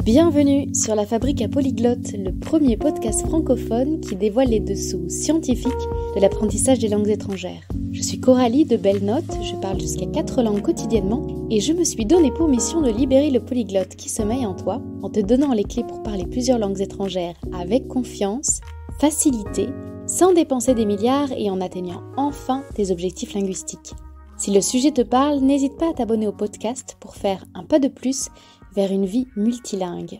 Bienvenue sur La Fabrique à Polyglotte, le premier podcast francophone qui dévoile les dessous scientifiques de l'apprentissage des langues étrangères. Je suis Coralie de Belle Note, je parle jusqu'à 4 langues quotidiennement et je me suis donné pour mission de libérer le polyglotte qui sommeille en toi en te donnant les clés pour parler plusieurs langues étrangères avec confiance, facilité, sans dépenser des milliards et en atteignant enfin tes objectifs linguistiques. Si le sujet te parle, n'hésite pas à t'abonner au podcast pour faire un pas de plus vers une vie multilingue.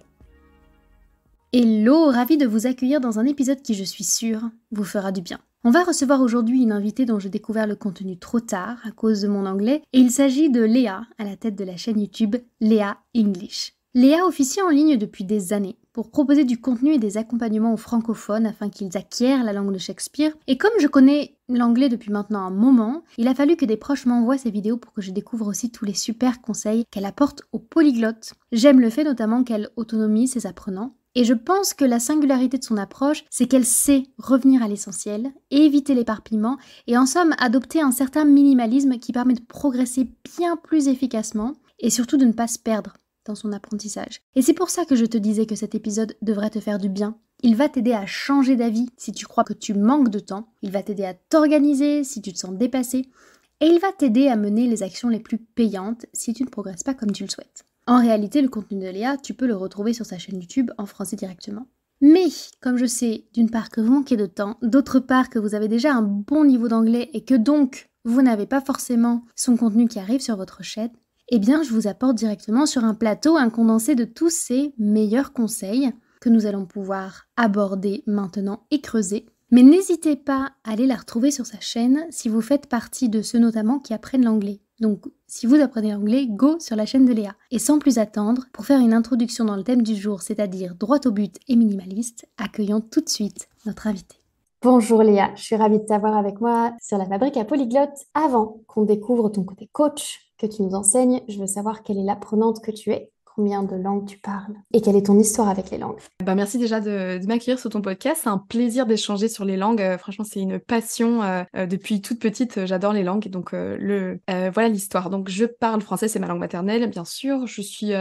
Hello, ravie de vous accueillir dans un épisode qui, je suis sûre, vous fera du bien. On va recevoir aujourd'hui une invitée dont j'ai découvert le contenu trop tard à cause de mon anglais, et il s'agit de Léa, à la tête de la chaîne YouTube Léa English. Léa officie en ligne depuis des années pour proposer du contenu et des accompagnements aux francophones afin qu'ils acquièrent la langue de Shakespeare. Et comme je connais l'anglais depuis maintenant un moment, il a fallu que des proches m'envoient ces vidéos pour que je découvre aussi tous les super conseils qu'elle apporte aux polyglottes. J'aime le fait notamment qu'elle autonomise ses apprenants. Et je pense que la singularité de son approche, c'est qu'elle sait revenir à l'essentiel, éviter l'éparpillement et en somme adopter un certain minimalisme qui permet de progresser bien plus efficacement et surtout de ne pas se perdre dans son apprentissage. Et c'est pour ça que je te disais que cet épisode devrait te faire du bien. Il va t'aider à changer d'avis si tu crois que tu manques de temps, il va t'aider à t'organiser si tu te sens dépassé, et il va t'aider à mener les actions les plus payantes si tu ne progresses pas comme tu le souhaites. En réalité, le contenu de Léa, tu peux le retrouver sur sa chaîne YouTube en français directement. Mais, comme je sais, d'une part que vous manquez de temps, d'autre part que vous avez déjà un bon niveau d'anglais et que donc vous n'avez pas forcément son contenu qui arrive sur votre chaîne, eh bien, je vous apporte directement sur un plateau un condensé de tous ces meilleurs conseils que nous allons pouvoir aborder maintenant et creuser. Mais n'hésitez pas à aller la retrouver sur sa chaîne si vous faites partie de ceux notamment qui apprennent l'anglais. Donc, si vous apprenez l'anglais, go sur la chaîne de Léa. Et sans plus attendre, pour faire une introduction dans le thème du jour, c'est-à-dire droit au but et minimaliste, accueillons tout de suite notre invitée. Bonjour Léa, je suis ravie de t'avoir avec moi sur La Fabrique à Polyglotte. Avant qu'on découvre ton côté coach, que tu nous enseignes, je veux savoir quelle est l'apprenante que tu es, combien de langues tu parles et quelle est ton histoire avec les langues. Merci déjà de m'accueillir sur ton podcast. C'est un plaisir d'échanger sur les langues. Franchement, c'est une passion. Depuis toute petite, j'adore les langues. Donc, voilà l'histoire. Donc, je parle français, c'est ma langue maternelle, bien sûr. Je suis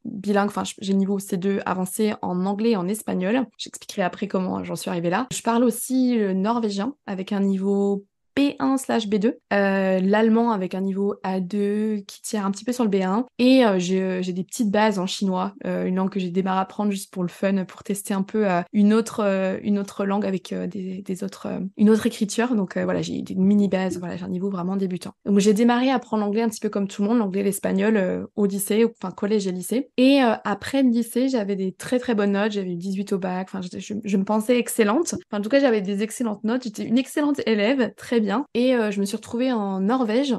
bilingue. Enfin, j'ai le niveau C2 avancé en anglais et en espagnol. J'expliquerai après comment j'en suis arrivée là. Je parle aussi le norvégien avec un niveau B1/B2, l'allemand avec un niveau A2 qui tire un petit peu sur le B1 et j'ai des petites bases en chinois, une langue que j'ai démarré à apprendre juste pour le fun, pour tester un peu une autre langue avec une autre écriture. Donc voilà, j'ai des mini bases, voilà, j'ai un niveau vraiment débutant. Donc j'ai démarré à apprendre l'anglais un petit peu comme tout le monde, l'anglais et l'espagnol au lycée, enfin collège et lycée. Et après le lycée, j'avais des très très bonnes notes, j'avais eu 18 au bac, enfin je me pensais excellente. Enfin, en tout cas, j'avais des excellentes notes, j'étais une excellente élève, très bien. Et je me suis retrouvée en Norvège.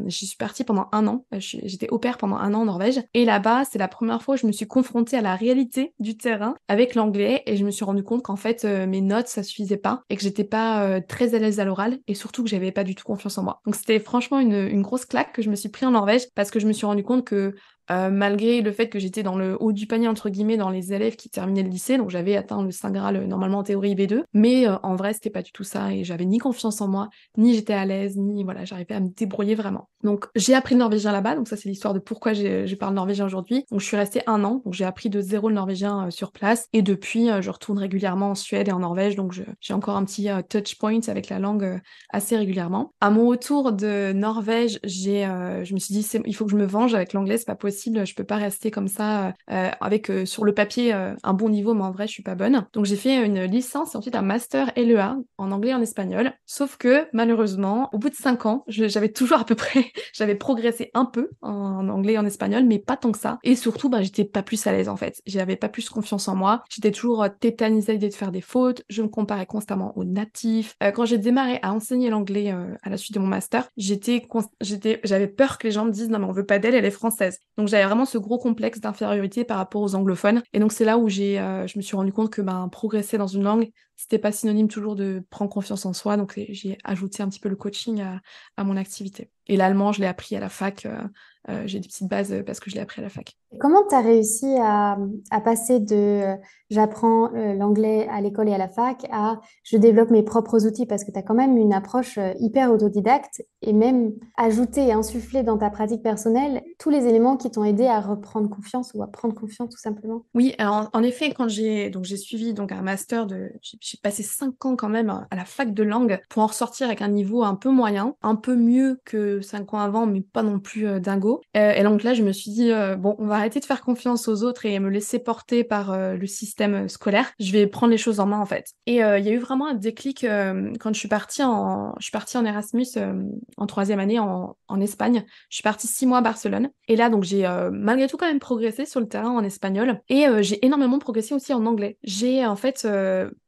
J'y suis partie pendant un an. J'étais au pair pendant un an en Norvège. Et là-bas, c'est la première fois où je me suis confrontée à la réalité du terrain avec l'anglais. Et je me suis rendu compte qu'en fait, mes notes, ça suffisait pas. Et que j'étais pas très à l'aise à l'oral. Et surtout que j'avais pas du tout confiance en moi. Donc c'était franchement une grosse claque que je me suis pris en Norvège parce que je me suis rendu compte que malgré le fait que j'étais dans le haut du panier entre guillemets dans les élèves qui terminaient le lycée, donc j'avais atteint le Saint Graal normalement en théorie B2, mais en vrai c'était pas du tout ça et j'avais ni confiance en moi, ni j'étais à l'aise, ni voilà, j'arrivais à me débrouiller vraiment. Donc j'ai appris le norvégien là-bas, donc ça c'est l'histoire de pourquoi je parle norvégien aujourd'hui. Donc je suis restée un an, donc j'ai appris de zéro le norvégien sur place et depuis je retourne régulièrement en Suède et en Norvège, donc j'ai encore un petit touch point avec la langue assez régulièrement. À mon retour de Norvège, je me suis dit il faut que je me venge avec l'anglais, c'est pas possible. Je peux pas rester comme ça avec sur le papier un bon niveau, mais en vrai je suis pas bonne. Donc j'ai fait une licence et ensuite un master LEA en anglais et en espagnol. Sauf que malheureusement, au bout de 5 ans, j'avais toujours à peu près, j'avais progressé un peu en anglais et en espagnol, mais pas tant que ça. Et surtout, j'étais pas plus à l'aise en fait. J'avais pas plus confiance en moi. J'étais toujours tétanisée à l'idée de faire des fautes. Je me comparais constamment aux natifs. Quand j'ai démarré à enseigner l'anglais à la suite de mon master, j'avais peur que les gens me disent non mais on veut pas d'elle, elle est française. Donc j'avais vraiment ce gros complexe d'infériorité par rapport aux anglophones. Et donc c'est là où je me suis rendu compte que progresser dans une langue, c'était pas synonyme toujours de prendre confiance en soi, donc j'ai ajouté un petit peu le coaching à mon activité. Et l'allemand, je l'ai appris à la fac. J'ai des petites bases parce que je l'ai appris à la fac. Comment tu as réussi à passer de j'apprends l'anglais à l'école et à la fac à je développe mes propres outils parce que tu as quand même une approche hyper autodidacte et même ajouter et insuffler dans ta pratique personnelle tous les éléments qui t'ont aidé à reprendre confiance ou à prendre confiance tout simplement. Oui, alors, en effet, quand j'ai suivi donc un master j'ai passé 5 ans quand même à la fac de langue pour en ressortir avec un niveau un peu moyen, un peu mieux que 5 ans avant, mais pas non plus dingo. Et donc là, je me suis dit bon, on va arrêter de faire confiance aux autres et me laisser porter par le système scolaire. Je vais prendre les choses en main en fait. Et il y a eu vraiment un déclic quand je suis partie en Erasmus en 3e année en Espagne. Je suis partie 6 mois à Barcelone. Et là, donc j'ai malgré tout quand même progressé sur le terrain en espagnol. Et j'ai énormément progressé aussi en anglais. J'ai en fait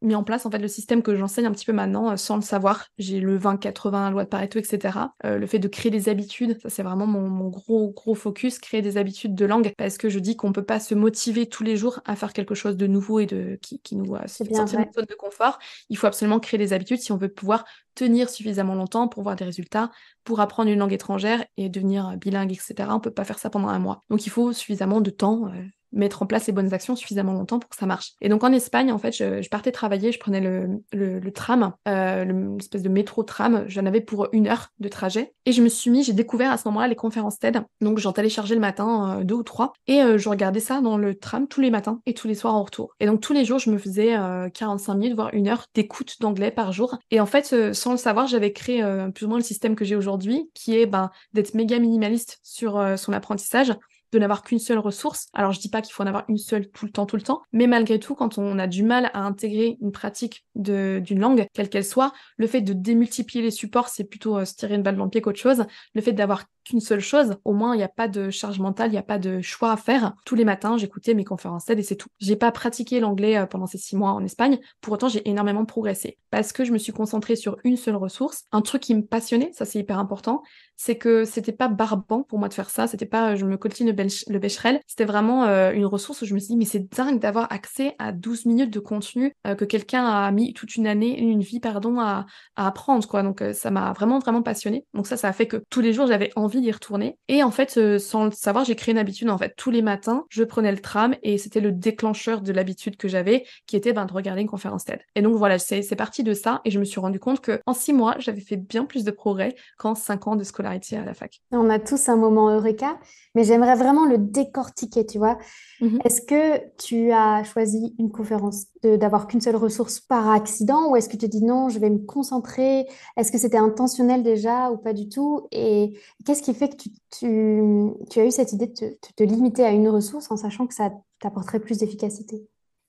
mis en place en fait le système que j'enseigne un petit peu maintenant sans le savoir. J'ai le 20-80, loi de Pareto, etc. Le fait de créer des habitudes, ça c'est vraiment mon gros focus, créer des habitudes de langue, parce que je dis qu'on peut pas se motiver tous les jours à faire quelque chose de nouveau et qui nous C'est fait bien sortir de vrai. notre zone de confort. Il faut absolument créer des habitudes si on veut pouvoir tenir suffisamment longtemps pour voir des résultats, pour apprendre une langue étrangère et devenir bilingue, etc. On peut pas faire ça pendant un mois. Donc il faut suffisamment de temps, mettre en place les bonnes actions suffisamment longtemps pour que ça marche. Et donc en Espagne, en fait, je partais travailler, je prenais le tram, l'espèce de métro-tram, j'en avais pour 1 heure de trajet. Et j'ai découvert à ce moment-là les conférences TED. Donc j'en téléchargeais le matin, 2 ou 3, et je regardais ça dans le tram tous les matins et tous les soirs en retour. Et donc tous les jours, je me faisais 45 minutes, voire 1 heure d'écoute d'anglais par jour. Et en fait, sans le savoir, j'avais créé plus ou moins le système que j'ai aujourd'hui, qui est d'être méga minimaliste sur son apprentissage, de n'avoir qu'une seule ressource. Alors je dis pas qu'il faut en avoir une seule tout le temps, mais malgré tout, quand on a du mal à intégrer une pratique d'une langue, quelle qu'elle soit, le fait de démultiplier les supports, c'est plutôt se tirer une balle dans le pied qu'autre chose. Le fait d'avoir qu'une seule chose, au moins il n'y a pas de charge mentale, il n'y a pas de choix à faire. Tous les matins, j'écoutais mes conférences TED et c'est tout. J'ai pas pratiqué l'anglais pendant ces 6 mois en Espagne, pour autant j'ai énormément progressé, parce que je me suis concentrée sur une seule ressource, un truc qui me passionnait, ça c'est hyper important, c'est que c'était pas barbant pour moi de faire ça, c'était pas je me coltine le Becherel, c'était vraiment une ressource où je me suis dit mais c'est dingue d'avoir accès à 12 minutes de contenu que quelqu'un a mis toute une vie pardon à apprendre quoi. Donc ça m'a vraiment passionnée. Donc ça a fait que tous les jours j'avais envie d'y retourner. Et en fait sans le savoir, j'ai créé une habitude en fait. Tous les matins, je prenais le tram et c'était le déclencheur de l'habitude que j'avais, qui était de regarder une conférence TED. Et donc voilà, c'est parti de ça et je me suis rendu compte que en 6 mois, j'avais fait bien plus de progrès qu'en 5 ans de scolarité à la fac. On a tous un moment eureka, mais j'aimerais vraiment le décortiquer, tu vois. Mhm. Est-ce que tu as choisi une conférence d'avoir qu'une seule ressource par accident ou est-ce que tu te dis non, je vais me concentrer? Est-ce que c'était intentionnel déjà ou pas du tout? Et qu'est-ce qui fait que tu as eu cette idée de te limiter à une ressource en sachant que ça t'apporterait plus d'efficacité?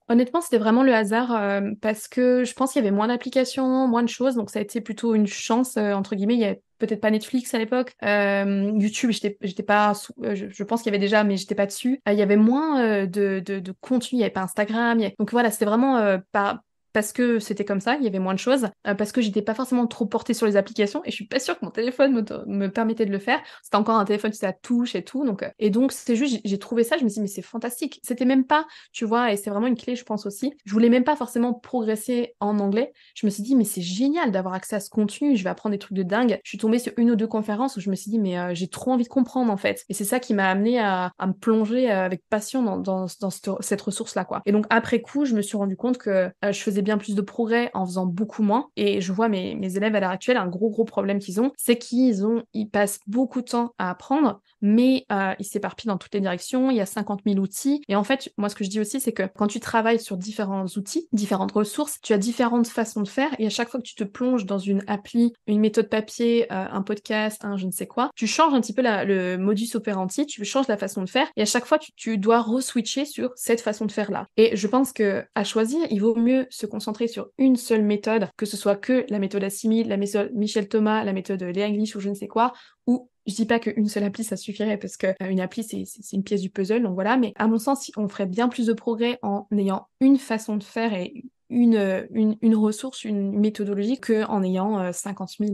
Honnêtement, c'était vraiment le hasard parce que je pense qu'il y avait moins d'applications, moins de choses, donc ça a été plutôt une chance entre guillemets. Il y avait peut-être pas Netflix à l'époque, YouTube, j'étais pas, je pense qu'il y avait déjà, mais j'étais pas dessus. Il y avait moins de contenu, il y avait pas Instagram, donc voilà, c'était vraiment pas parce que c'était comme ça, il y avait moins de choses, parce que j'étais pas forcément trop portée sur les applications, et je suis pas sûre que mon téléphone me permettait de le faire. C'était encore un téléphone, c'était à touche et tout, donc et donc c'est juste, j'ai trouvé ça, je me suis dit mais c'est fantastique. C'était même pas, tu vois, et c'est vraiment une clé, je pense aussi. Je voulais même pas forcément progresser en anglais. Je me suis dit mais c'est génial d'avoir accès à ce contenu, je vais apprendre des trucs de dingue. Je suis tombée sur 1 ou 2 conférences où je me suis dit mais j'ai trop envie de comprendre en fait, et c'est ça qui m'a amené à me plonger avec passion dans cette ressource-là quoi. Et donc après coup, je me suis rendu compte que je faisais bien plus de progrès en faisant beaucoup moins. Et je vois mes élèves à l'heure actuelle, un gros problème qu'ils ont, c'est ils passent beaucoup de temps à apprendre, mais ils s'éparpillent dans toutes les directions, il y a 50 000 outils. Et en fait, moi, ce que je dis aussi, c'est que quand tu travailles sur différents outils, différentes ressources, tu as différentes façons de faire, et à chaque fois que tu te plonges dans une appli, une méthode papier, un podcast, un je ne sais quoi, tu changes un petit peu le modus operandi, tu changes la façon de faire, et à chaque fois, tu dois re-switcher sur cette façon de faire-là. Et je pense que à choisir, il vaut mieux se concentrer sur une seule méthode, que ce soit que la méthode Assimil, la méthode Michel Thomas, la méthode Léa English ou je ne sais quoi, ou je dis pas qu'une seule appli ça suffirait parce que une appli c'est une pièce du puzzle, donc voilà, mais à mon sens on ferait bien plus de progrès en ayant une façon de faire et une ressource, une méthodologie, qu'en ayant 50 000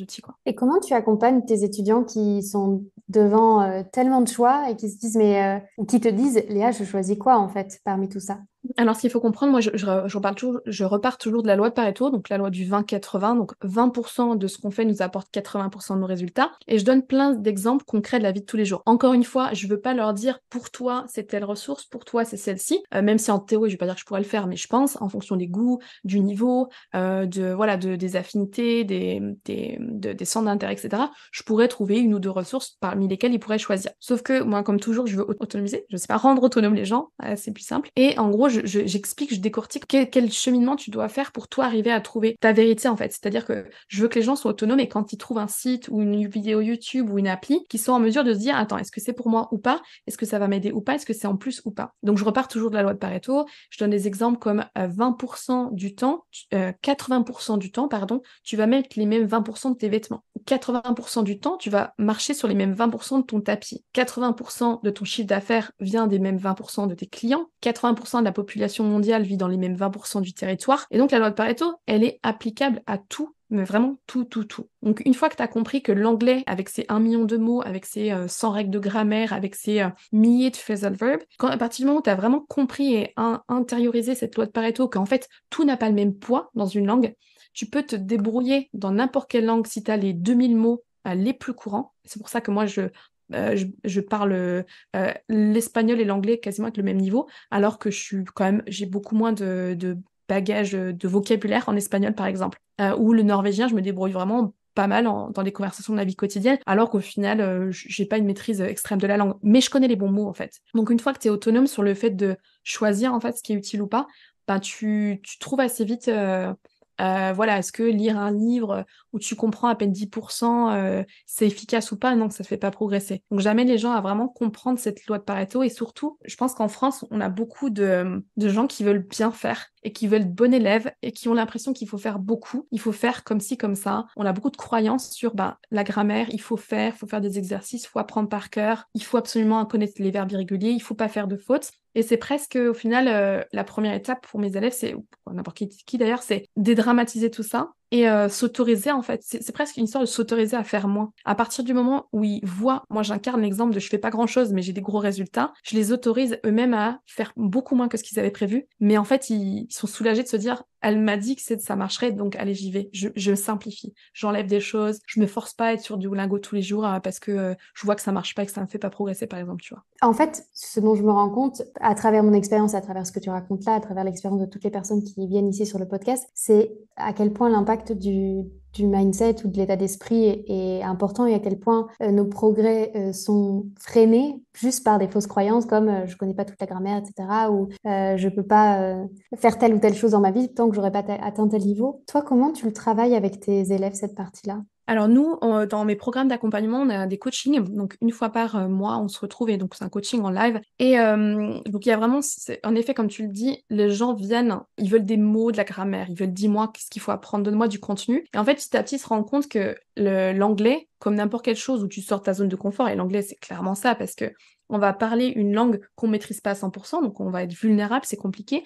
outils quoi. Et comment tu accompagnes tes étudiants qui sont devant tellement de choix et qui se disent, ou qui te disent, Léa, je choisis quoi en fait parmi tout ça? Alors, ce qu'il faut comprendre, moi, je repars toujours de la loi de Pareto, donc la loi du 20-80. Donc, 20% de ce qu'on fait nous apporte 80% de nos résultats. Et je donne plein d'exemples concrets de la vie de tous les jours. Encore une fois, je veux pas leur dire, pour toi, c'est telle ressource, pour toi, c'est celle-ci. Même si en théorie, je vais pas dire que je pourrais le faire, mais je pense, en fonction des goûts, du niveau, des affinités, des centres d'intérêt, etc., je pourrais trouver une ou deux ressources parmi lesquelles ils pourraient choisir. Sauf que moi, comme toujours, je veux autonomiser. Je sais pas, rendre autonome les gens, c'est plus simple. Et en gros, j'explique, je décortique quel cheminement tu dois faire pour toi arriver à trouver ta vérité, en fait. C'est-à-dire que je veux que les gens soient autonomes et quand ils trouvent un site ou une vidéo YouTube ou une appli, qu'ils soient en mesure de se dire, attends, est-ce que c'est pour moi ou pas? Est-ce que ça va m'aider ou pas? Est-ce que c'est en plus ou pas? Donc, je repars toujours de la loi de Pareto. Je donne des exemples comme 20% du temps, 80% du temps, pardon, tu vas mettre les mêmes 20% de tes vêtements. 80% du temps, tu vas marcher sur les mêmes 20% de ton tapis. 80% de ton chiffre d'affaires vient des mêmes 20% de tes clients. 80% de la population mondiale vit dans les mêmes 20% du territoire. Et donc, la loi de Pareto, elle est applicable à tout, mais vraiment tout. Donc, une fois que tu as compris que l'anglais, avec ses 1 million de mots, avec ses 100 règles de grammaire, avec ses milliers de phrasal verbs, à partir du moment où tu as vraiment compris et intériorisé cette loi de Pareto, qu'en fait, tout n'a pas le même poids dans une langue, tu peux te débrouiller dans n'importe quelle langue si tu as les 2000 mots les plus courants. C'est pour ça que moi, je parle l'espagnol et l'anglais quasiment avec le même niveau, alors que j'ai beaucoup moins de bagages de vocabulaire en espagnol, par exemple. Ou le norvégien, je me débrouille vraiment pas mal dans les conversations de la vie quotidienne, alors qu'au final, j'ai pas une maîtrise extrême de la langue. Mais je connais les bons mots, en fait. Donc, une fois que tu es autonome sur le fait de choisir, en fait, ce qui est utile ou pas, ben, tu trouves assez vite... est-ce que lire un livre où tu comprends à peine 10%, c'est efficace ou pas? Non, ça ne fait pas progresser. Donc j'amène les gens à vraiment comprendre cette loi de Pareto et surtout, je pense qu'en France, on a beaucoup de gens qui veulent bien faire et qui veulent être bons élèves et qui ont l'impression qu'il faut faire beaucoup, il faut faire comme ci, comme ça. On a beaucoup de croyances sur la grammaire, il faut faire des exercices, il faut apprendre par cœur, il faut absolument connaître les verbes irréguliers, il faut pas faire de fautes. Et c'est presque, au final, la première étape pour mes élèves, ou pour n'importe qui d'ailleurs, c'est dédramatiser tout ça et s'autoriser, en fait. C'est presque une histoire de s'autoriser à faire moins. À partir du moment où ils voient, moi j'incarne l'exemple de je fais pas grand-chose, mais j'ai des gros résultats, je les autorise eux-mêmes à faire beaucoup moins que ce qu'ils avaient prévu. Mais en fait, ils sont soulagés de se dire, elle m'a dit que ça marcherait, donc allez, j'y vais. Je simplifie. J'enlève des choses. Je me force pas à être sur du Duolingo tous les jours parce que je vois que ça marche pas et que ça me fait pas progresser, par exemple, tu vois. En fait, ce dont je me rends compte, à travers mon expérience, à travers ce que tu racontes là, à travers l'expérience de toutes les personnes qui viennent ici sur le podcast, c'est à quel point l'impact du mindset ou de l'état d'esprit est important et à quel point nos progrès sont freinés juste par des fausses croyances comme je connais pas toute la grammaire, etc. ou je peux pas faire telle ou telle chose dans ma vie tant que j'aurais pas atteint tel niveau. Toi, comment tu le travailles avec tes élèves, cette partie-là? Alors nous, dans mes programmes d'accompagnement, on a des coachings. Donc une fois par mois, on se retrouve et donc c'est un coaching en live. Et donc il y a vraiment, en effet, comme tu le dis, les gens viennent, ils veulent des mots, de la grammaire, ils veulent dis-moi qu'est-ce qu'il faut apprendre, donne-moi du contenu. Et en fait, petit à petit, ils se rendent compte que l'anglais, comme n'importe quelle chose où tu sors de ta zone de confort, et l'anglais c'est clairement ça parce que on va parler une langue qu'on maîtrise pas à 100%, donc on va être vulnérable, c'est compliqué.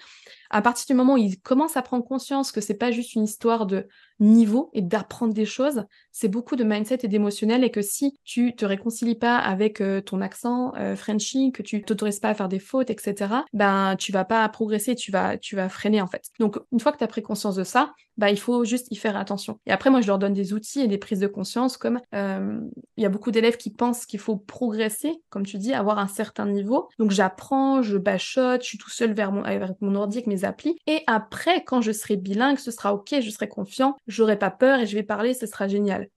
À partir du moment où ils commencent à prendre conscience que c'est pas juste une histoire de niveau et d'apprendre des choses, c'est beaucoup de mindset et d'émotionnel et que si tu te réconcilies pas avec ton accent Frenchy, que tu t'autorises pas à faire des fautes, etc., ben tu vas pas progresser, tu vas freiner en fait. Donc une fois que tu as pris conscience de ça, bah, il faut juste y faire attention. Et après, moi, je leur donne des outils et des prises de conscience comme il y a beaucoup d'élèves qui pensent qu'il faut progresser, comme tu dis, avoir un certain niveau. Donc j'apprends, je bachote, je suis tout seul avec mon ordi, avec mes applis. Et après, quand je serai bilingue, ce sera ok, je serai confiant, j'aurai pas peur et je vais parler, ce sera génial.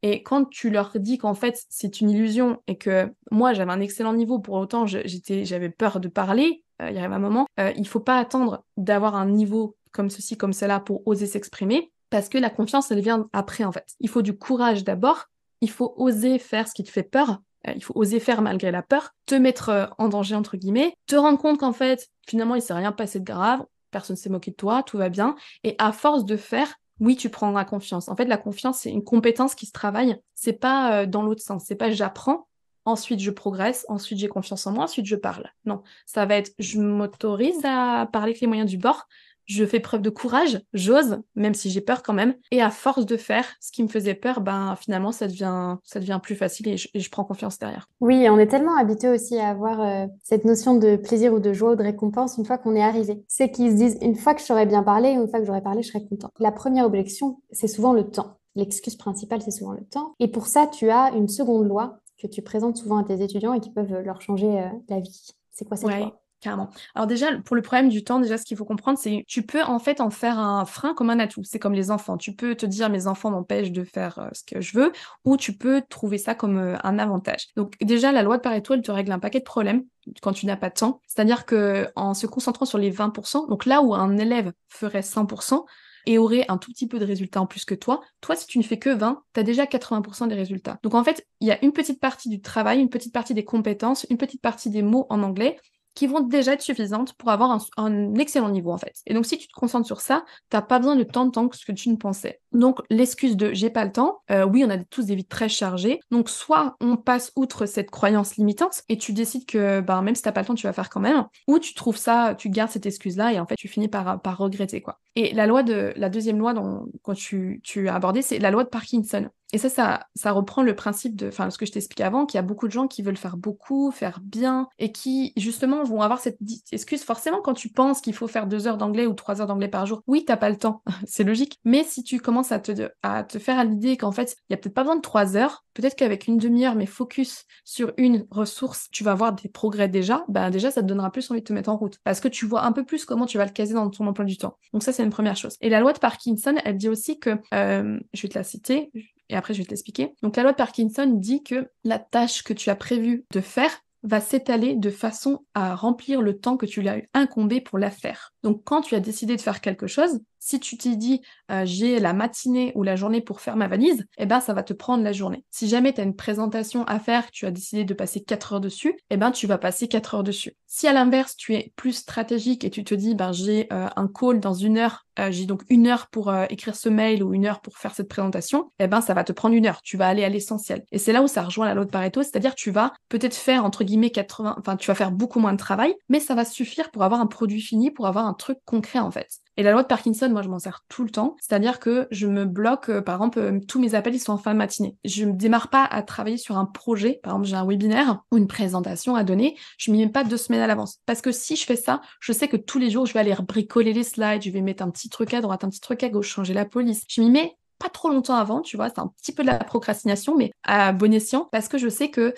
Et quand tu leur dis qu'en fait c'est une illusion et que moi j'avais un excellent niveau, pour autant j'avais peur de parler, il y avait un moment, il faut pas attendre d'avoir un niveau comme ceci, comme cela pour oser s'exprimer, parce que la confiance elle vient après en fait. Il faut du courage d'abord, il faut oser faire ce qui te fait peur, il faut oser faire malgré la peur, te mettre en danger entre guillemets, te rendre compte qu'en fait finalement il s'est rien passé de grave, personne s'est moqué de toi, tout va bien, et à force de faire, oui, tu prendras confiance. En fait, la confiance, c'est une compétence qui se travaille. C'est pas dans l'autre sens. C'est pas j'apprends, ensuite je progresse, ensuite j'ai confiance en moi, ensuite je parle. Non, ça va être je m'autorise à parler avec les moyens du bord, je fais preuve de courage, j'ose, même si j'ai peur quand même. Et à force de faire ce qui me faisait peur, ben finalement ça devient plus facile et je prends confiance derrière. Oui, on est tellement habitué aussi à avoir cette notion de plaisir ou de joie ou de récompense une fois qu'on est arrivé. C'est qu'ils se disent, une fois que je saurais bien parler, une fois que j'aurais parlé, je serais content. La première objection, c'est souvent le temps. L'excuse principale, c'est souvent le temps. Et pour ça, tu as une seconde loi que tu présentes souvent à tes étudiants et qui peuvent leur changer la vie. C'est quoi cette Ouais, loi? carrément. Alors déjà, pour le problème du temps, déjà, ce qu'il faut comprendre, c'est tu peux en fait en faire un frein comme un atout. C'est comme les enfants. Tu peux te dire, mes enfants m'empêchent de faire ce que je veux, ou tu peux trouver ça comme un avantage. Donc déjà, la loi de Pareto, elle te règle un paquet de problèmes quand tu n'as pas de temps. C'est-à-dire que en se concentrant sur les 20%, donc là où un élève ferait 100%, et aurait un tout petit peu de résultats en plus que toi, si tu ne fais que 20, tu as déjà 80% des résultats. Donc en fait, il y a une petite partie du travail, une petite partie des compétences, une petite partie des mots en anglais qui vont déjà être suffisantes pour avoir un excellent niveau en fait. Et donc si tu te concentres sur ça, t'as pas besoin de tant de temps que ce que tu ne pensais. Donc l'excuse de j'ai pas le temps, oui on a tous des vies très chargées, donc soit on passe outre cette croyance limitante et tu décides que même si t'as pas le temps tu vas faire quand même, ou tu trouves ça, tu gardes cette excuse là et en fait tu finis par regretter quoi. Et la deuxième loi quand tu as abordé, c'est la loi de Parkinson. Et ça reprend le principe ce que je t'expliquais avant, qu'il y a beaucoup de gens qui veulent faire beaucoup, faire bien, et qui, justement, vont avoir cette excuse. Forcément, quand tu penses qu'il faut faire 2 heures d'anglais ou 3 heures d'anglais par jour, oui, t'as pas le temps, c'est logique. Mais si tu commences à te faire à l'idée qu'en fait, il y a peut-être pas besoin de 3 heures, peut-être qu'avec une demi-heure, mais focus sur une ressource, tu vas voir des progrès déjà, déjà, ça te donnera plus envie de te mettre en route. Parce que tu vois un peu plus comment tu vas le caser dans ton emploi du temps. Donc ça, c'est une première chose. Et la loi de Parkinson, elle dit aussi que, je vais te la citer, et après je vais te l'expliquer. Donc la loi de Parkinson dit que la tâche que tu as prévu de faire va s'étaler de façon à remplir le temps que tu lui as incombé pour la faire. Donc quand tu as décidé de faire quelque chose, si tu t'es dit j'ai la matinée ou la journée pour faire ma valise, ça va te prendre la journée. Si jamais tu as une présentation à faire, que tu as décidé de passer 4 heures dessus, tu vas passer 4 heures dessus. Si à l'inverse, tu es plus stratégique et tu te dis j'ai un call dans 1 heure, j'ai donc 1 heure pour écrire ce mail ou 1 heure pour faire cette présentation, ça va te prendre 1 heure. Tu vas aller à l'essentiel. Et c'est là où ça rejoint la loi de Pareto, c'est-à-dire tu vas peut-être faire entre guillemets 80, tu vas faire beaucoup moins de travail, mais ça va suffire pour avoir un produit fini, pour avoir un truc concret en fait. Et la loi de Parkinson, moi je m'en sers tout le temps, c'est-à-dire que je me bloque, par exemple, tous mes appels ils sont en fin de matinée. Je ne démarre pas à travailler sur un projet, par exemple j'ai un webinaire ou une présentation à donner, je m'y mets pas 2 semaines à l'avance. Parce que si je fais ça, je sais que tous les jours je vais aller bricoler les slides, je vais mettre un petit truc à droite, un petit truc à gauche, changer la police. Je m'y mets pas trop longtemps avant, tu vois, c'est un petit peu de la procrastination, mais à bon escient, parce que je sais que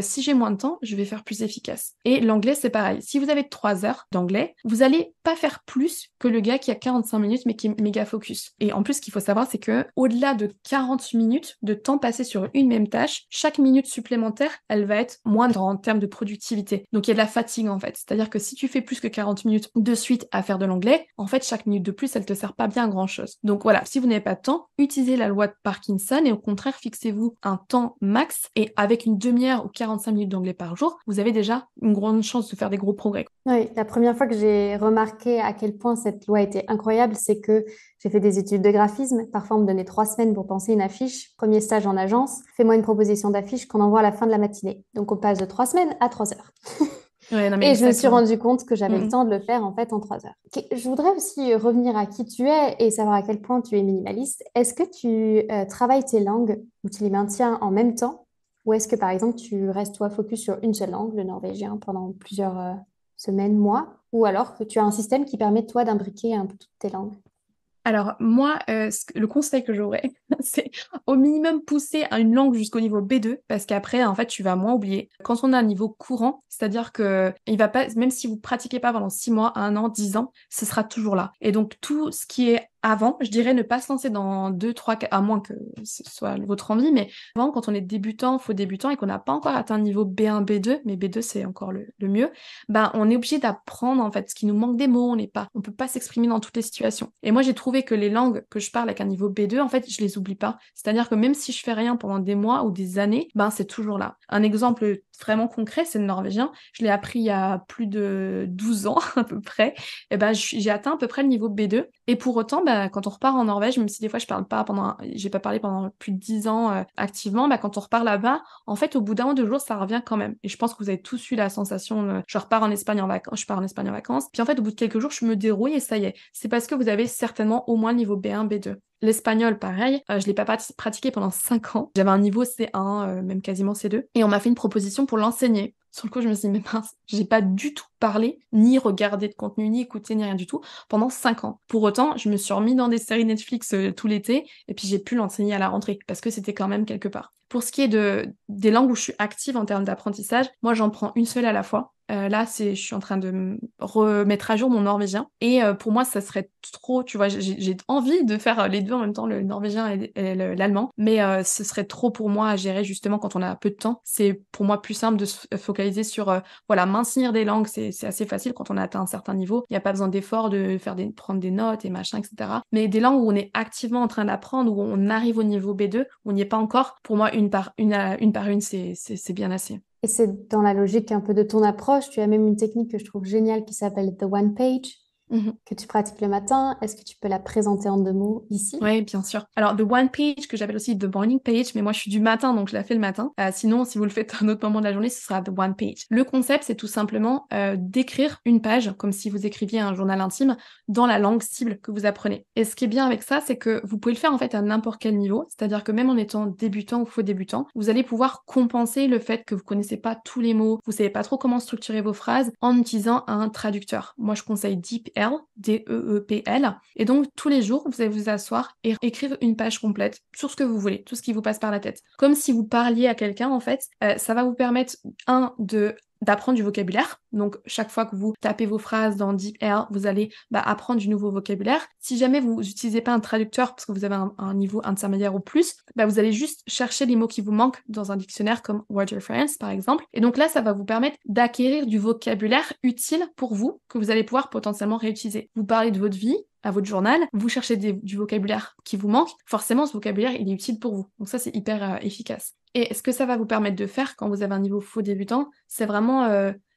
si j'ai moins de temps, je vais faire plus efficace. Et l'anglais, c'est pareil. Si vous avez 3 heures d'anglais, vous allez pas faire plus que le gars qui a 45 minutes, mais qui est méga focus. Et en plus, ce qu'il faut savoir, c'est que au-delà de 40 minutes de temps passé sur une même tâche, chaque minute supplémentaire, elle va être moindre en termes de productivité. Donc il y a de la fatigue, en fait. C'est-à-dire que si tu fais plus que 40 minutes de suite à faire de l'anglais, en fait, chaque minute de plus, elle te sert pas bien à grand-chose. Donc voilà, si vous n'avez pas de temps, utilisez la loi de Parkinson et au contraire, fixez-vous un temps max et avec une demi-heure ou 45 minutes d'anglais par jour, vous avez déjà une grande chance de faire des gros progrès. Oui, la première fois que j'ai remarqué à quel point cette loi était incroyable, c'est que j'ai fait des études de graphisme. Parfois, on me donnait 3 semaines pour penser une affiche. Premier stage en agence, fais-moi une proposition d'affiche qu'on envoie à la fin de la matinée. Donc, on passe de 3 semaines à 3 heures. Ouais, non, mais Et je me suis exactement. rendu compte que j'avais le temps de le faire en fait en 3 heures. Ok, je voudrais aussi revenir à qui tu es et savoir à quel point tu es minimaliste. Est-ce que tu travailles tes langues ou tu les maintiens en même temps? Ou est-ce que par exemple tu restes toi focus sur une seule langue, le norvégien, pendant plusieurs semaines, mois? Ou alors que tu as un système qui permet toi d'imbriquer un peu toutes tes langues? Alors moi, le conseil que j'aurais, c'est au minimum pousser à une langue jusqu'au niveau B2, parce qu'après, en fait, tu vas moins oublier. Quand on a un niveau courant, c'est-à-dire que il va pas, même si vous pratiquez pas pendant 6 mois, 1 an, 10 ans, ce sera toujours là. Et donc tout ce qui est avant, je dirais ne pas se lancer dans 2, 3, à moins que ce soit votre envie, mais avant, quand on est débutant, faux débutant, et qu'on n'a pas encore atteint le niveau B1, B2, mais B2 c'est encore le mieux, on est obligé d'apprendre en fait, ce qui nous manque des mots, on peut pas s'exprimer dans toutes les situations. Et moi j'ai trouvé que les langues que je parle avec un niveau B2, en fait, je les oublie pas. C'est-à-dire que même si je fais rien pendant des mois ou des années, c'est toujours là. Un exemple vraiment concret, c'est le norvégien. Je l'ai appris il y a plus de 12 ans à peu près. Et j'ai atteint à peu près le niveau B2. Et pour autant, quand on repart en Norvège, même si des fois j'ai pas parlé pendant plus de 10 ans activement, quand on repart là-bas, en fait, au bout d'un ou deux jours, ça revient quand même. Et je pense que vous avez tous eu la sensation, je repars en Espagne en vacances, je pars en Espagne en vacances, puis en fait, au bout de quelques jours, je me dérouille et ça y est. C'est parce que vous avez certainement au moins le niveau B1, B2. L'espagnol, pareil, je l'ai pas pratiqué pendant 5 ans. J'avais un niveau C1, même quasiment C2, et on m'a fait une proposition pour l'enseigner. Sur le coup, je me suis dit, mais mince, j'ai pas du tout parlé, ni regardé de contenu, ni écouté, ni rien du tout, pendant 5 ans. Pour autant, je me suis remis dans des séries Netflix tout l'été, et puis j'ai pu l'enseigner à la rentrée, parce que c'était quand même quelque part. Pour ce qui est des langues où je suis active en termes d'apprentissage, moi j'en prends une seule à la fois. Là, je suis en train de me remettre à jour mon norvégien. Et pour moi, ça serait trop, tu vois, j'ai envie de faire les deux en même temps, le norvégien et l'allemand. Mais ce serait trop pour moi à gérer justement quand on a peu de temps. C'est pour moi plus simple de se focaliser sur, voilà, maintenir des langues. C'est assez facile quand on a atteint un certain niveau. Il n'y a pas besoin d'efforts de prendre des notes et machin, etc. Mais des langues où on est activement en train d'apprendre, où on arrive au niveau B2, où on n'y est pas encore, pour moi, une par une, c'est bien assez. Et c'est dans la logique un peu de ton approche. Tu as même une technique que je trouve géniale qui s'appelle The One Page, Mhm. que tu pratiques le matin. Est-ce que tu peux la présenter en 2 mots ici? Oui, bien sûr. Alors, The One Page, que j'appelle aussi The Morning Page, mais moi, je suis du matin, donc je la fais le matin. Sinon, si vous le faites à un autre moment de la journée, ce sera The One Page. Le concept, c'est tout simplement d'écrire une page, comme si vous écriviez un journal intime, dans la langue cible que vous apprenez. Et ce qui est bien avec ça, c'est que vous pouvez le faire en fait à n'importe quel niveau, c'est-à-dire que même en étant débutant ou faux débutant, vous allez pouvoir compenser le fait que vous connaissez pas tous les mots, vous savez pas trop comment structurer vos phrases, en utilisant un traducteur. Moi, je conseille DeepL, D-E-E-P-L, et donc tous les jours, vous allez vous asseoir et écrire une page complète sur ce que vous voulez, tout ce qui vous passe par la tête. Comme si vous parliez à quelqu'un, en fait, ça va vous permettre, d'apprendre du vocabulaire. Donc, chaque fois que vous tapez vos phrases dans DeepL, vous allez apprendre du nouveau vocabulaire. Si jamais vous n'utilisez pas un traducteur parce que vous avez un niveau intermédiaire ou plus, vous allez juste chercher les mots qui vous manquent dans un dictionnaire comme Word Your Friends, par exemple. Et donc là, ça va vous permettre d'acquérir du vocabulaire utile pour vous, que vous allez pouvoir potentiellement réutiliser. Vous parlez de votre vie, à votre journal, vous cherchez du vocabulaire qui vous manque, forcément ce vocabulaire il est utile pour vous. Donc ça c'est hyper efficace. Et ce que ça va vous permettre de faire quand vous avez un niveau faux débutant, c'est vraiment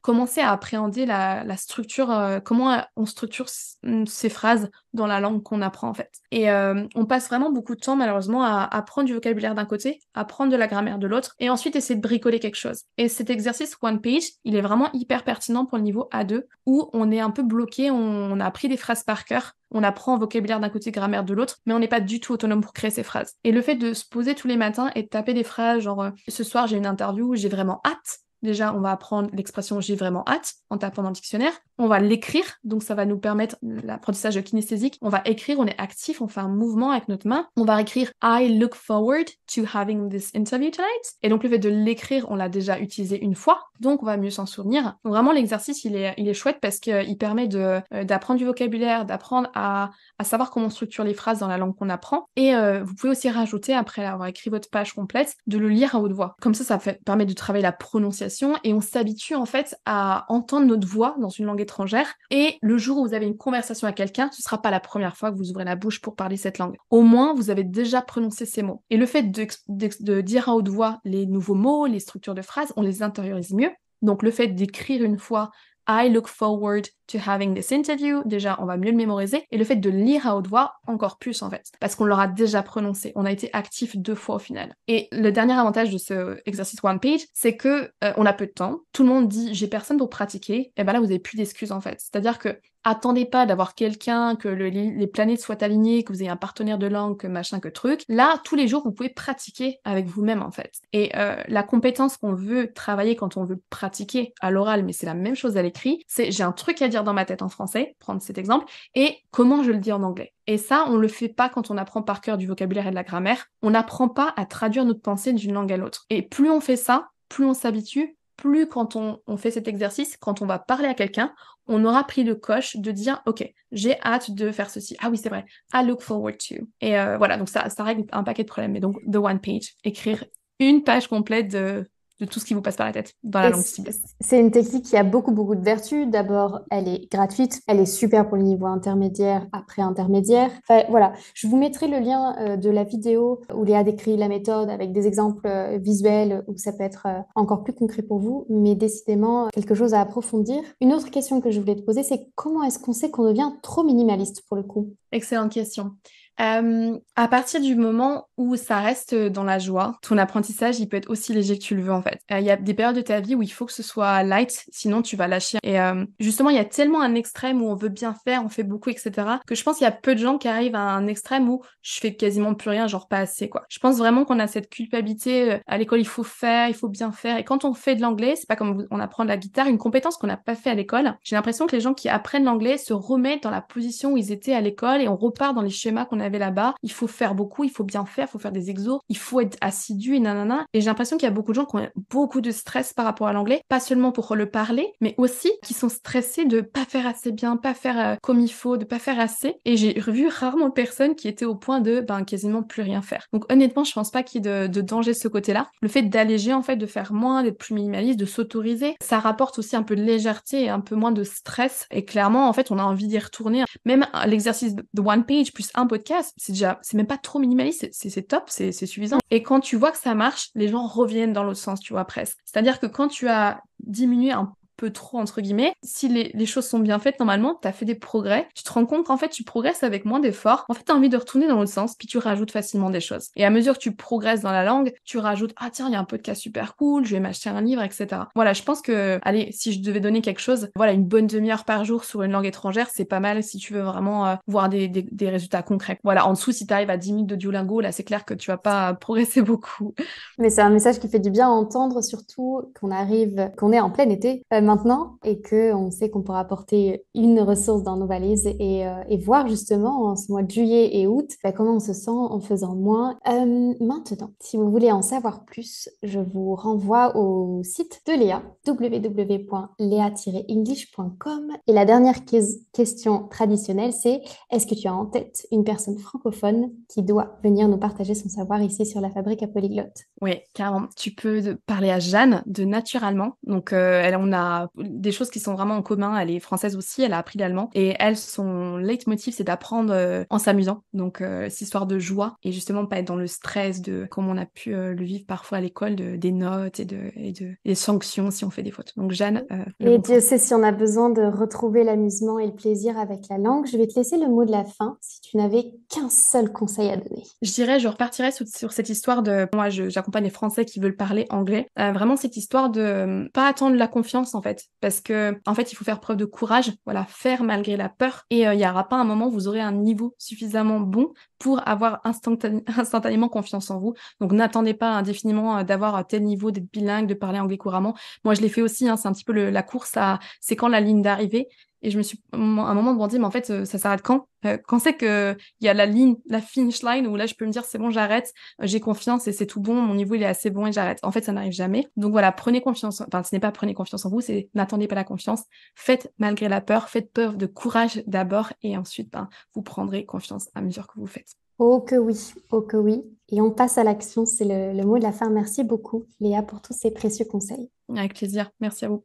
commencer à appréhender la structure, comment on structure ces phrases dans la langue qu'on apprend en fait. Et on passe vraiment beaucoup de temps malheureusement à apprendre du vocabulaire d'un côté, apprendre de la grammaire de l'autre, et ensuite essayer de bricoler quelque chose. Et cet exercice One Page, il est vraiment hyper pertinent pour le niveau A2, où on est un peu bloqué, on a appris des phrases par cœur, on apprend vocabulaire d'un côté, grammaire de l'autre, mais on n'est pas du tout autonome pour créer ces phrases. Et le fait de se poser tous les matins et de taper des phrases genre ce soir j'ai une interview, j'ai vraiment hâte. Déjà, on va apprendre l'expression j'ai vraiment hâte en tapant dans le dictionnaire. On va l'écrire, donc ça va nous permettre l'apprentissage kinesthésique. On va écrire, on est actif, on fait un mouvement avec notre main. On va écrire I look forward to having this interview tonight. Et donc le fait de l'écrire, on l'a déjà utilisé une fois, donc on va mieux s'en souvenir. Donc vraiment l'exercice, il est chouette parce qu'il permet d'apprendre du vocabulaire, d'apprendre à savoir comment on structure les phrases dans la langue qu'on apprend. Et vous pouvez aussi rajouter, après avoir écrit votre page complète, de le lire à haute voix. Comme ça permet de travailler la prononciation et on s'habitue en fait à entendre notre voix dans une langue étrangère. Et le jour où vous avez une conversation avec quelqu'un, ce sera pas la première fois que vous ouvrez la bouche pour parler cette langue. Au moins, vous avez déjà prononcé ces mots. Et le fait de dire à haute voix les nouveaux mots, les structures de phrases, on les intériorise mieux. Donc le fait d'écrire une fois I look forward to having this interview, déjà on va mieux le mémoriser, et le fait de lire à haute voix encore plus en fait, parce qu'on l'aura déjà prononcé, on a été actif 2 fois au final. Et le dernier avantage de ce exercice One Page, c'est que on a peu de temps, tout le monde dit j'ai personne pour pratiquer, et ben là vous avez plus d'excuses en fait, c'est-à-dire que attendez pas d'avoir quelqu'un, que les planètes soient alignées, que vous ayez un partenaire de langue, que machin, que truc. Là, tous les jours, vous pouvez pratiquer avec vous-même, en fait. Et la compétence qu'on veut travailler quand on veut pratiquer à l'oral, mais c'est la même chose à l'écrit, c'est j'ai un truc à dire dans ma tête en français, prendre cet exemple, et comment je le dis en anglais. Et ça, on le fait pas quand on apprend par cœur du vocabulaire et de la grammaire. On n'apprend pas à traduire notre pensée d'une langue à l'autre. Et plus on fait ça, plus on s'habitue, plus quand on fait cet exercice, quand on va parler à quelqu'un, on aura pris le coche de dire « Ok, j'ai hâte de faire ceci. Ah oui, c'est vrai. I look forward to. » Et voilà, donc ça règle un paquet de problèmes. Mais donc, the one page, écrire une page complète de de tout ce qui vous passe par la tête dans la langue cible. C'est une technique qui a beaucoup de vertus. D'abord, elle est gratuite, elle est super pour le niveau intermédiaire, après intermédiaire. Enfin, voilà, je vous mettrai le lien de la vidéo où Léa décrit la méthode avec des exemples visuels où ça peut être encore plus concret pour vous, mais décidément quelque chose à approfondir. Une autre question que je voulais te poser, c'est comment est-ce qu'on sait qu'on devient trop minimaliste pour le coup? Excellente question. À partir du moment où ça reste dans la joie, ton apprentissage, il peut être aussi léger que tu le veux en fait. Il y a des périodes de ta vie où il faut que ce soit light, sinon tu vas lâcher. Et justement, il y a tellement un extrême où on veut bien faire, on fait beaucoup, etc. que je pense qu'il y a peu de gens qui arrivent à un extrême où je fais quasiment plus rien, genre pas assez quoi. Je pense vraiment qu'on a cette culpabilité, à l'école il faut faire, il faut bien faire. Et quand on fait de l'anglais, c'est pas comme on apprend de la guitare, une compétence qu'on n'a pas fait à l'école. J'ai l'impression que les gens qui apprennent l'anglais se remettent dans la position où ils étaient à l'école et on repart dans les schémas qu'on avait là-bas. Il faut faire beaucoup, il faut bien faire, il faut faire des exos, il faut être assidu et nanana. Et j'ai l'impression qu'il y a beaucoup de gens qui ont beaucoup de stress par rapport à l'anglais, pas seulement pour le parler, mais aussi qui sont stressés de pas faire assez bien, pas faire comme il faut, de pas faire assez. Et j'ai vu rarement de personnes qui étaient au point de quasiment plus rien faire. Donc honnêtement, je pense pas qu'il y ait de danger de ce côté-là. Le fait d'alléger en fait, de faire moins, d'être plus minimaliste, de s'autoriser, ça rapporte aussi un peu de légèreté et un peu moins de stress. Et clairement, en fait, on a envie d'y retourner. Même l'exercice de one page plus un podcast, c'est même pas trop minimaliste, c'est top, c'est suffisant. Et quand tu vois que ça marche, les gens reviennent dans l'autre sens, tu vois, presque. C'est-à-dire que quand tu as diminué un peu trop, entre guillemets, si les choses sont bien faites, normalement, t'as fait des progrès, tu te rends compte qu'en fait, tu progresses avec moins d'efforts, en fait, t'as envie de retourner dans l'autre sens, puis tu rajoutes facilement des choses. Et à mesure que tu progresses dans la langue, tu rajoutes, ah tiens, il y a un podcast super cool, je vais m'acheter un livre, etc. Voilà, je pense que, allez, si je devais donner quelque chose, voilà, une bonne demi-heure par jour sur une langue étrangère, c'est pas mal si tu veux vraiment voir des résultats concrets. Voilà, en dessous, si t'arrives à 10 minutes de Duolingo, là, c'est clair que tu vas pas progresser beaucoup. Mais c'est un message qui fait du bien à entendre, surtout qu'on est en plein été maintenant et qu'on sait qu'on pourra apporter une ressource dans nos valises et voir justement en ce mois de juillet et août comment on se sent en faisant moins. Maintenant, si vous voulez en savoir plus, je vous renvoie au site de Léa, www.lea-english.com. Et la dernière question traditionnelle, c'est est-ce que tu as en tête une personne francophone qui doit venir nous partager son savoir ici sur la Fabrique à Polyglotte? Oui, carrément. Tu peux parler à Jeanne de Naturellement. Donc, on a des choses qui sont vraiment en commun. Elle est française aussi, elle a appris l'allemand. Et elle, son leitmotiv, c'est d'apprendre en s'amusant. Donc, cette histoire de joie et justement pas être dans le stress de comme on a pu le vivre parfois à l'école, des notes et des sanctions si on fait des fautes. Donc, Jeanne... et Dieu sait si on a besoin de retrouver l'amusement et le plaisir avec la langue. Je vais te laisser le mot de la fin si tu n'avais qu'un seul conseil à donner. Je dirais, je repartirais sur cette histoire de... Moi, j'accompagne les Français qui veulent parler anglais. Vraiment, cette histoire de pas attendre la confiance, en fait. Parce que, en fait, il faut faire preuve de courage. Voilà, faire malgré la peur. Et il n'y aura pas un moment où vous aurez un niveau suffisamment bon pour avoir instantanément confiance en vous. Donc, n'attendez pas indéfiniment d'avoir tel niveau, d'être bilingue, de parler anglais couramment. Moi, je l'ai fait aussi. C'est un petit peu la course à... C'est quand la ligne d'arrivée. Et je me suis à un moment demandé, mais en fait, ça s'arrête quand? Quand c'est qu'il y a la ligne, la finish line, où là, je peux me dire, c'est bon, j'arrête, j'ai confiance et c'est tout bon, mon niveau, il est assez bon et j'arrête. En fait, ça n'arrive jamais. Donc voilà, prenez confiance, enfin, ce n'est pas prenez confiance en vous, c'est n'attendez pas la confiance. Faites malgré la peur, faites preuve de courage d'abord et ensuite, vous prendrez confiance à mesure que vous faites. Oh que oui, oh que oui. Et on passe à l'action, c'est le mot de la fin. Merci beaucoup, Léa, pour tous ces précieux conseils. Avec plaisir, merci à vous.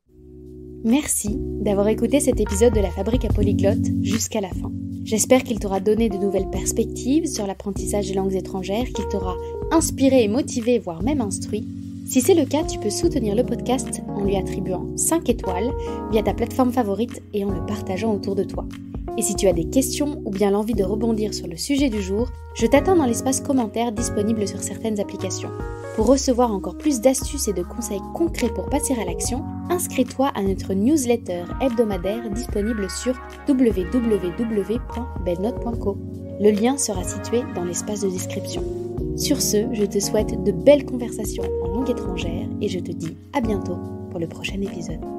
Merci d'avoir écouté cet épisode de la Fabrique à Polyglotte jusqu'à la fin. J'espère qu'il t'aura donné de nouvelles perspectives sur l'apprentissage des langues étrangères, qu'il t'aura inspiré et motivé, voire même instruit. Si c'est le cas, tu peux soutenir le podcast en lui attribuant 5 étoiles via ta plateforme favorite et en le partageant autour de toi. Et si tu as des questions ou bien l'envie de rebondir sur le sujet du jour, je t'attends dans l'espace commentaire disponible sur certaines applications. Pour recevoir encore plus d'astuces et de conseils concrets pour passer à l'action, inscris-toi à notre newsletter hebdomadaire disponible sur www.belnote.co. Le lien sera situé dans l'espace de description. Sur ce, je te souhaite de belles conversations en langue étrangère et je te dis à bientôt pour le prochain épisode.